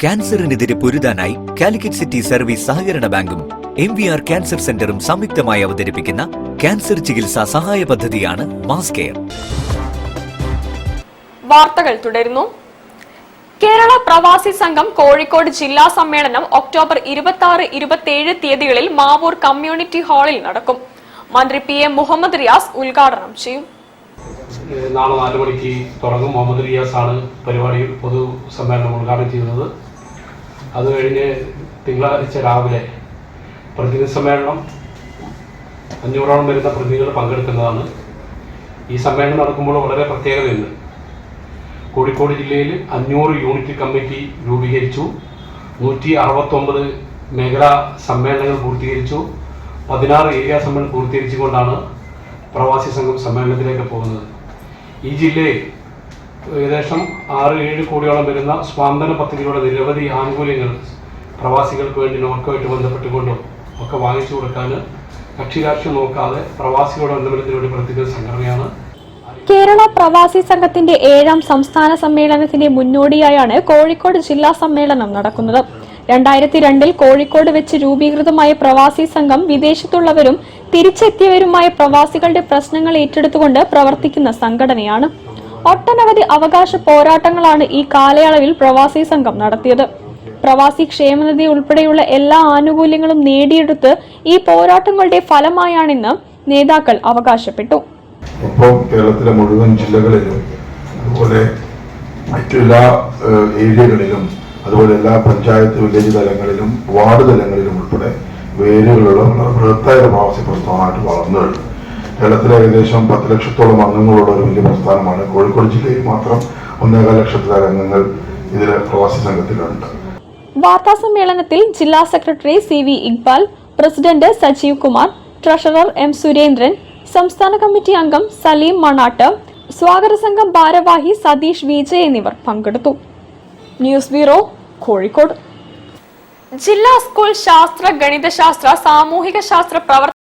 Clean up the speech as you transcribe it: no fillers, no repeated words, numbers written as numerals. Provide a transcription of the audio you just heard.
ക്യാൻസറിനെതിരെ പൊരുതാനായി Calicut city service സഹകരണ ബാങ്കും MVR cancer സെന്ററും സംയുക്തമായി അവതരിപ്പിക്കുന്ന ക്യാൻസർ ചികിത്സാ സഹായ പദ്ധതിയാണ് മാസ് കെയർ. വാർത്തകൾ തുടരുന്നു. കേരള പ്രവാസി സംഘം കോഴിക്കോട് ജില്ലാ സമ്മേളനം ഒക്ടോബർ 26-27 തീയതികളിൽ മാവൂർ കമ്മ്യൂണിറ്റി ഹാളിൽ നടക്കും. മന്ത്രി PM മുഹമ്മദ് റിയാസ് ഉദ്ഘാടനം ചെയ്യും. നാളെ 4 മണിക്ക് തുടങ്ങും. മുഹമ്മദ് റിയാസ് ആണ് പരിപാടിയിൽ പൊതു സമ്മേളനം ഉദ്ഘാടനം ചെയ്യുന്നത്. അത് കഴിഞ്ഞ് തിങ്കളാഴ്ച രാവിലെ പ്രതിനിധി സമ്മേളനം 500ഓളം വരുന്ന പ്രതിനിധികൾ പങ്കെടുക്കുന്നതാണ്. ഈ സമ്മേളനം നടക്കുമ്പോൾ വളരെ പ്രത്യേകതയുണ്ട്. കോഴിക്കോട് ജില്ലയിൽ 500 യൂണിറ്റ് കമ്മിറ്റി രൂപീകരിച്ചു. 169 മേഖലാ സമ്മേളനങ്ങൾ പൂർത്തീകരിച്ചു. 16 ഏരിയ സമ്മേളനം പൂർത്തീകരിച്ചുകൊണ്ടാണ് പ്രവാസി സംഘം സമ്മേളനത്തിലേക്ക് പോകുന്നത്. ഈ ജില്ലയിൽ ഏകദേശം 6-7 കോടിയോളം വരുന്ന സ്വാന്തന പദ്ധതികളുടെ നിരവധി ആനുകൂല്യങ്ങൾ പ്രവാസികൾക്ക് വേണ്ടി നോർക്കോയിട്ട് ബന്ധപ്പെട്ടുകൊണ്ടും ഒക്കെ വാങ്ങിച്ചു കൊടുക്കാൻ കക്ഷിരാഷ്ട്രീയം നോക്കാതെ പ്രവാസികളുടെ ഉന്നമനത്തിന് വേണ്ടി പ്രവർത്തിക്കുന്ന സംഘടനയാണ് കേരള പ്രവാസി സംഘത്തിന്റെ 7ാം സംസ്ഥാന സമ്മേളനത്തിന്റെ മുന്നോടിയായാണ് കോഴിക്കോട് ജില്ലാ സമ്മേളനം നടക്കുന്നത്. 2002 കോഴിക്കോട് വെച്ച് രൂപീകൃതമായ പ്രവാസി സംഘം വിദേശത്തുള്ളവരും തിരിച്ചെത്തിയവരുമായ പ്രവാസികളുടെ പ്രശ്നങ്ങൾ ഏറ്റെടുത്തുകൊണ്ട് പ്രവർത്തിക്കുന്ന സംഘടനയാണ്. ഒട്ടനവധി അവകാശ പോരാട്ടങ്ങളാണ് ഈ കാലയളവിൽ പ്രവാസി സംഘം നടത്തിയത്. പ്രവാസി ക്ഷേമനിധി ഉൾപ്പെടെയുള്ള എല്ലാ ആനുകൂല്യങ്ങളും നേടിയെടുത്ത് ഈ പോരാട്ടങ്ങളുടെ ഫലമായാണെന്ന് നേതാക്കൾ അവകാശപ്പെട്ടു. ഇപ്പോൾ കേരളത്തിലെ മുഴുവൻ ജില്ലകളിലും അതുപോലെ മറ്റെല്ലാ ഏരിയകളിലും അതുപോലെ എല്ലാ പഞ്ചായത്ത് വില്ലേജ് തലങ്ങളിലും വാർഡ് തലങ്ങളിലും ഉൾപ്പെടെ വേരുകളുള്ള ബൃഹത്തായ പ്രവാസി പ്രസ്ഥാനമായിട്ട് വളർന്നു കഴിഞ്ഞു. കേരളത്തിലെ ഏകദേശം 10 ലക്ഷത്തോളം അംഗങ്ങളുള്ള ഒരു വലിയ പ്രസ്ഥാനമാണ്. കോഴിക്കോട് ജില്ലയിൽ മാത്രം 1.25 ലക്ഷത്തിലധികം അംഗങ്ങൾ ഇതിലെ പ്രവാസി സംഘത്തിലുണ്ട്. വാർത്താ സമ്മേളനത്തിൽ ജില്ലാ secretary CV Iqbal, president Sajeev Kumar, treasurer M Surendran, സംസ്ഥാന കമ്മിറ്റി അംഗം സലീം മണാട്ട്, സ്വാഗത സംഘം ഭാരവാഹി സതീഷ് വിജയ് എന്നിവർ പങ്കെടുത്തു. News bureau, Kozhikode. ജില്ലാ സ്കൂൾ ശാസ്ത്ര, ഗണിതശാസ്ത്ര, സാമൂഹിക ശാസ്ത്ര